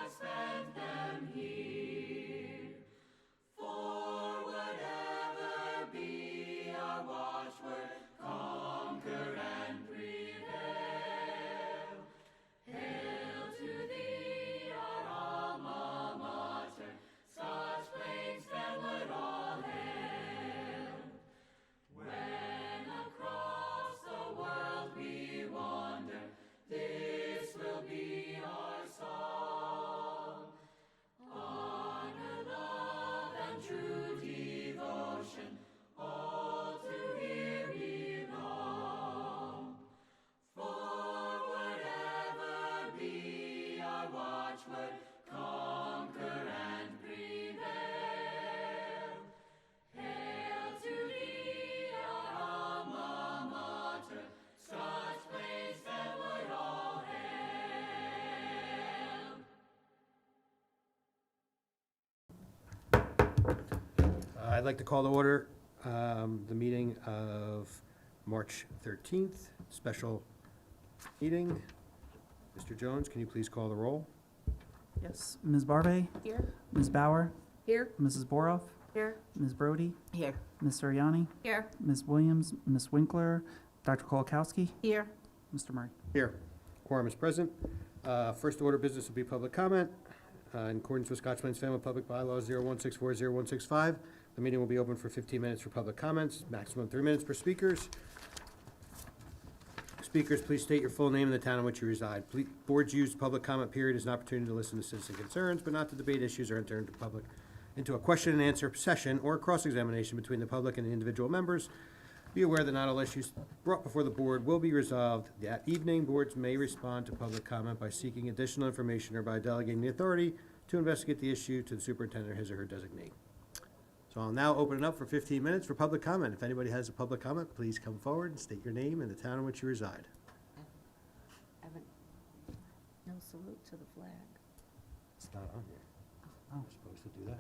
spent them here. For whatever be our watchword, conquer and prevail. Hail to thee, our alma mater, such plains then would all hail. When across the world we wander, this will be our song. Honor, love, and true devotion, all to here belong. For whatever be our watchword, conquer and prevail. Hail to thee, our alma mater, such plains then would all hail. I'd like to call to order the meeting of March 13th, special meeting. Mr. Jones, can you please call the roll? Yes, Ms. Barbe, Here. Ms. Bauer, Here. Mrs. Boroff, Here. Ms. Brody, Here. Ms. Soriani, Here. Ms. Williams, Ms. Winkler, Dr. Kolakowski, Here. Mr. Murray. Here. Quorum is present. First order of business will be public comment. In accordance with Scotch Plains Family Public Bylaws 01640165, the meeting will be open for 15 minutes for public comments, maximum 3 minutes per speakers. Speakers, please state your full name and the town in which you reside. Boards use public comment period as an opportunity to listen to citizen concerns, but not to debate issues or enter into a question and answer session or cross-examination between the public and the individual members. Be aware that not all issues brought before the board will be resolved that evening. Boards may respond to public comment by seeking additional information or by delegating the authority to investigate the issue to the superintendent or his or her designee. So I'll now open it up for 15 minutes for public comment. If anybody has a public comment, please come forward and state your name and the town in which you reside. No salute to the flag. It's not on here. Oh. We're supposed to do that.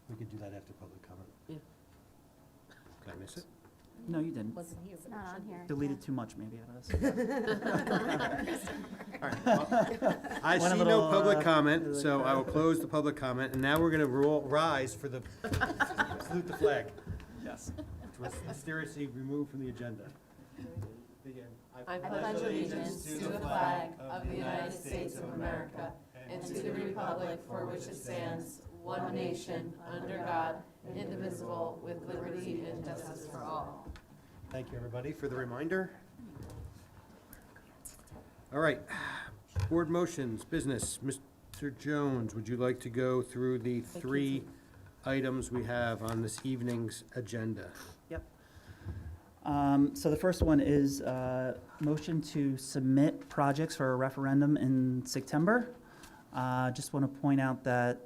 We could do that after public comment. Yeah. Did I miss it? No, you didn't. Wasn't here, but Not it on should be. here. Deleted too much, maybe, out of this. All right. Well, I One see no little, public comment, like so I will that. close the public comment, and now we're gonna rise for the salute the flag, Yes. which was mysteriously removed from the agenda. Begin. I pledge allegiance to the flag of the United States of America and to the republic for which it stands, one nation, under God, indivisible, with liberty and justice for all. Thank you, everybody, for the reminder. All right, board motions, business. Mr. Jones, would you like to go through the three items we have on this evening's agenda? Yep. So the first one is motion to submit projects for a referendum in September. Just want to point out that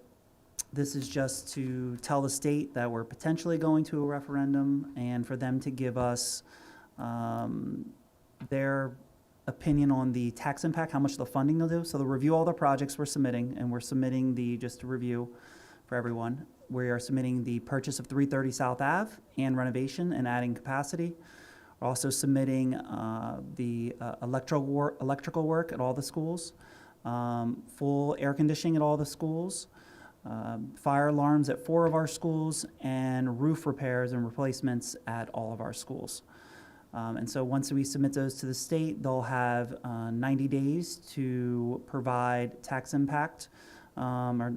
this is just to tell the state that we're potentially going to a referendum and for them to give us their opinion on the tax impact, how much the funding they'll do. So they'll review all the projects we're submitting, and we're submitting just to review for everyone. We are submitting the purchase of 330 South Ave and renovation and adding capacity. We're also submitting the electrical work at all the schools, full air conditioning at all the schools, fire alarms at 4 of our schools, and roof repairs and replacements at all of our schools. And so once we submit those to the state, they'll have 90 days to provide tax impact, or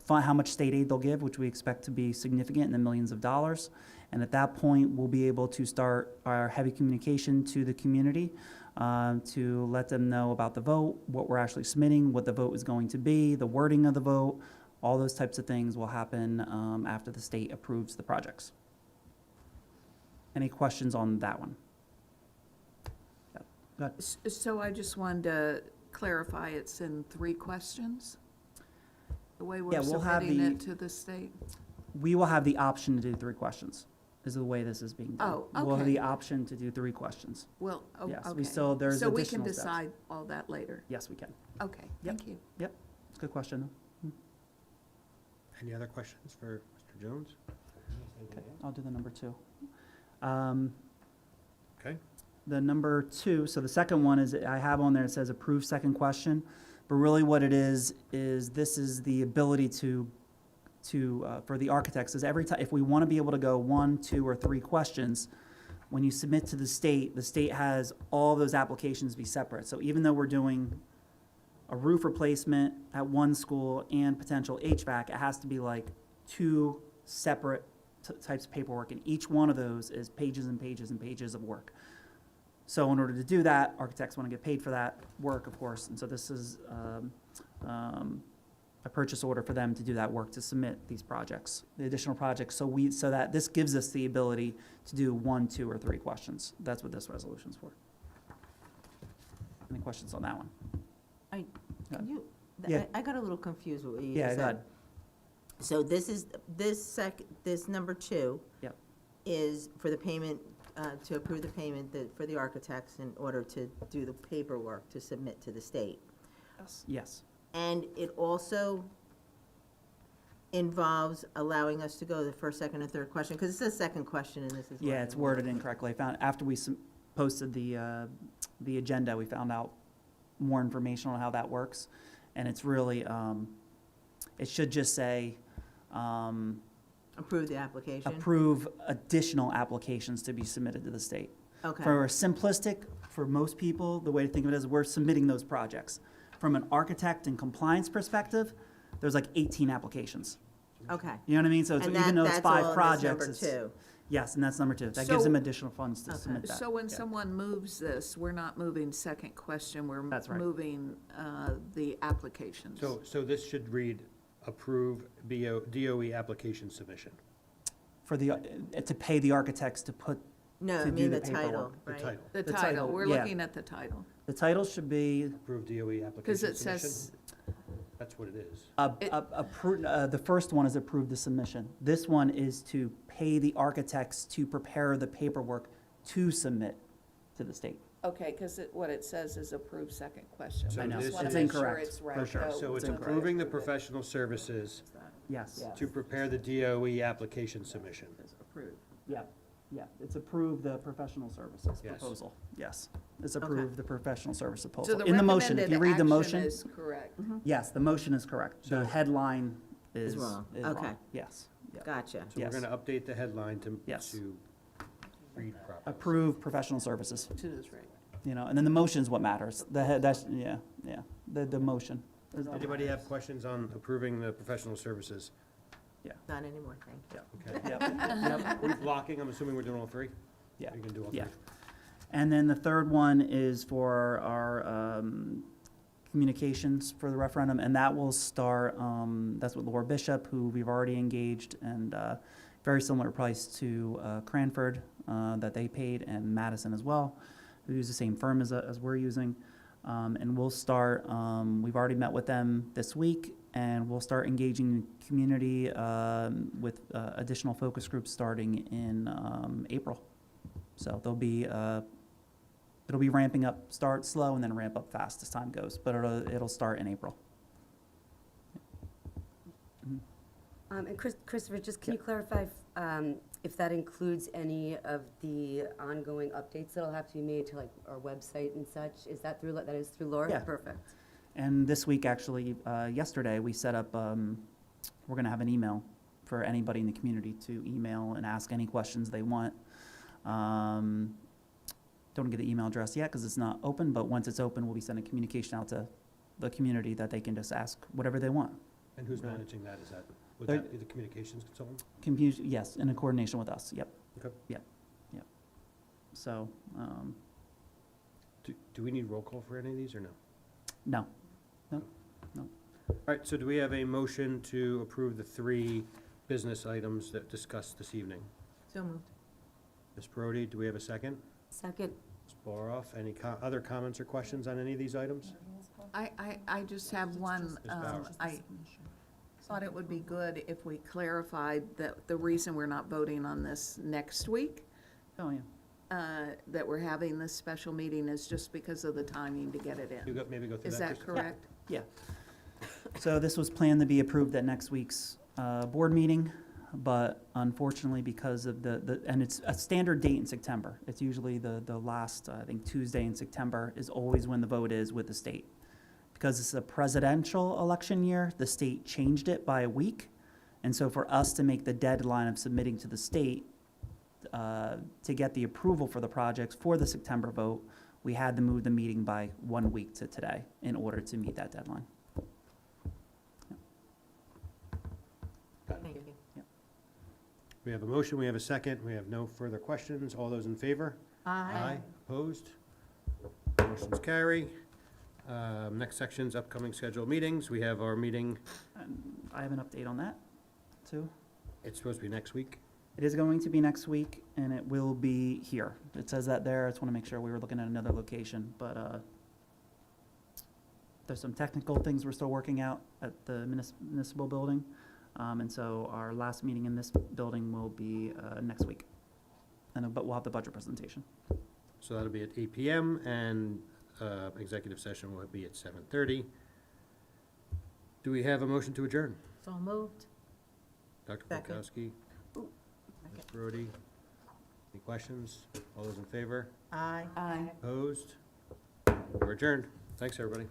how much state aid they'll give, which we expect to be significant in the millions of dollars. And at that point, we'll be able to start our heavy communication to the community to let them know about the vote, what we're actually submitting, what the vote is going to be, the wording of the vote. All those types of things will happen after the state approves the projects. Any questions on that one? Yeah, go ahead. So I just wanted to clarify, it's in 3 questions? The way we're Yeah, we'll have submitting it to the state? We will have the option to do 3 questions, is the way this is being done. Oh, We'll have okay. the option to do 3 questions. Well, oh, Yes, okay. there's So we can additional steps. decide all that later? Yes, we can. Okay, Yep. thank you. It's a good question. Any other questions for Mr. Jones? Okay, I'll do the number 2. Okay. The number 2, so the second one is, I have on there, it says approve second question. But really what it is this is the ability to for the architects, is every time, if we want to be able to go 1, 2, or 3 questions, when you submit to the state has all those applications be separate. So even though we're doing a roof replacement at one school and potential HVAC, it has to be like 2 separate types of paperwork, and each one of those is pages and pages and pages of work. So in order to do that, architects want to get paid for that work, of course, and so this is a purchase order for them to do that work, to submit these projects, the additional projects, so that this gives us the ability to do 1, 2, or 3 questions. That's what this resolution's for. Any questions on that one? Can you, Yeah. I got a little confused with what you Yeah, just go said. ahead. So this number 2. Yep. Is for the payment, to approve the payment for the architects in order to do the paperwork to submit to the state. Yes. And it also involves allowing us to go to the first, second, and third question, because it says second question, and this is. Yeah, it's worded incorrectly. I found, after we posted the agenda, we found out more information on how that works. And it's really, it should just say, Approve the application? approve additional applications to be submitted to the state. Okay, For simplistic, for most people, the way to think of it is we're submitting those projects. From an architect and compliance perspective, there's like 18 applications. okay. You know what I mean? So it's, And even though it's that's all 5 in this projects, number it's. 2. Yes, and that's number 2. That gives So- them additional funds to Okay. submit that. So when Yeah. someone moves this, we're not moving second question, we're That's right. moving the applications. So this should read, approve DOE application submission, For the, to pay the architects to put, No, I To do mean the the title, paperwork, the right? title. The the title, title, we're yeah. looking at the title, the title should be, Approve DOE application because it submission? says, That's what it is. the first one is approve the submission. This one is to pay the architects to prepare the paperwork to submit to the state. okay, because what it says is approve second question. So I I know, just this want is to make sure incorrect, it's for right. sure. Oh, So it's it's incorrect. approving the professional services Yes. Yeah. to prepare the DOE application submission. It's approved. Yeah, yeah, it's approve the professional services Yes. proposal, yes. It's Okay. approve the professional service So proposal. the In the motion, if you read the recommended motion, action is correct. yes, the motion is correct. So- The headline is Is wrong. is Okay. wrong. Yes. Yeah. Gotcha. So we're Yes. gonna update the headline to Yes. read properly. Approve professional services, To this rate. you know, and then the motion's what matters. The head, that's, yeah, the motion. Anybody have questions on approving the professional services? Not anymore, thank you. Okay. Yep, yep, Are we blocking? I'm assuming we're doing all 3? yeah. You can do all 3? Yeah. And then the third one is for our communications for the referendum, and that will start, that's with Laura Bishop, who we've already engaged, and very similar price to Cranford that they paid, and Madison as well, who use the same firm as we're using. And we'll start, we've already met with them this week, and we'll start engaging the community with additional focus groups starting in April. So there'll be, it'll be ramping up, start slow and then ramp up fast as time goes, but it'll start in April. And Christopher, just can you clarify if that includes any of the ongoing updates that'll have to be made to like our website and such? Is that through, that is through Laura? Yeah. Perfect. And this week, actually, yesterday, we set up, we're gonna have an email for anybody in the community to email and ask any questions they want. Don't get the email address yet because it's not open, but once it's open, we'll be sending communication out to the community that they can just ask whatever they want. And who's Right. managing that? Is that, would They're- that be the communications consultant? Yes, in coordination with us, yep. Okay. Yep, yep. So, Do we need roll call for any of these, or no? no, All right, so do we have a motion to approve the 3 business items that discussed this evening? So moved. Ms. Brody, do we have a second? Second. Ms. Boroff, any other comments or questions on any of these items? I just have one, Ms. Bauer. I thought it would be good if we clarified that the reason we're not voting on this next week, oh, yeah. that we're having this special meeting is just because of the timing to get it You in. maybe go through that? Is that Christopher? correct? Yeah. So this was planned to be approved at next week's board meeting, but unfortunately because of and it's a standard date in September. It's usually the last, I think Tuesday in September is always when the vote is with the state. because it's a presidential election year, the state changed it by a week. And so for us to make the deadline of submitting to the state, to get the approval for the projects for the September vote, we had to move the meeting by 1 week to today in order to meet that deadline. Thank you. We have a motion, we have a second, we have no further questions. All those in favor? Opposed? Motion's carry. Next section's upcoming scheduled meetings. We have our meeting, And I have an update on that, too. it's supposed to be next week. It is going to be next week, and it will be here. It says that there. I just want to make sure we were looking at another location, but there's some technical things we're still working out at the municipal building. And so our last meeting in this building will be next week. But we'll have the budget presentation. So that'll be at 8 PM, and executive session will be at 7:30. Do we have a motion to adjourn? So moved. Dr. Second. Polkowski? Ms. Brody? Any questions? All those in favor? Aye. Aye. Opposed? We're adjourned. Thanks, everybody.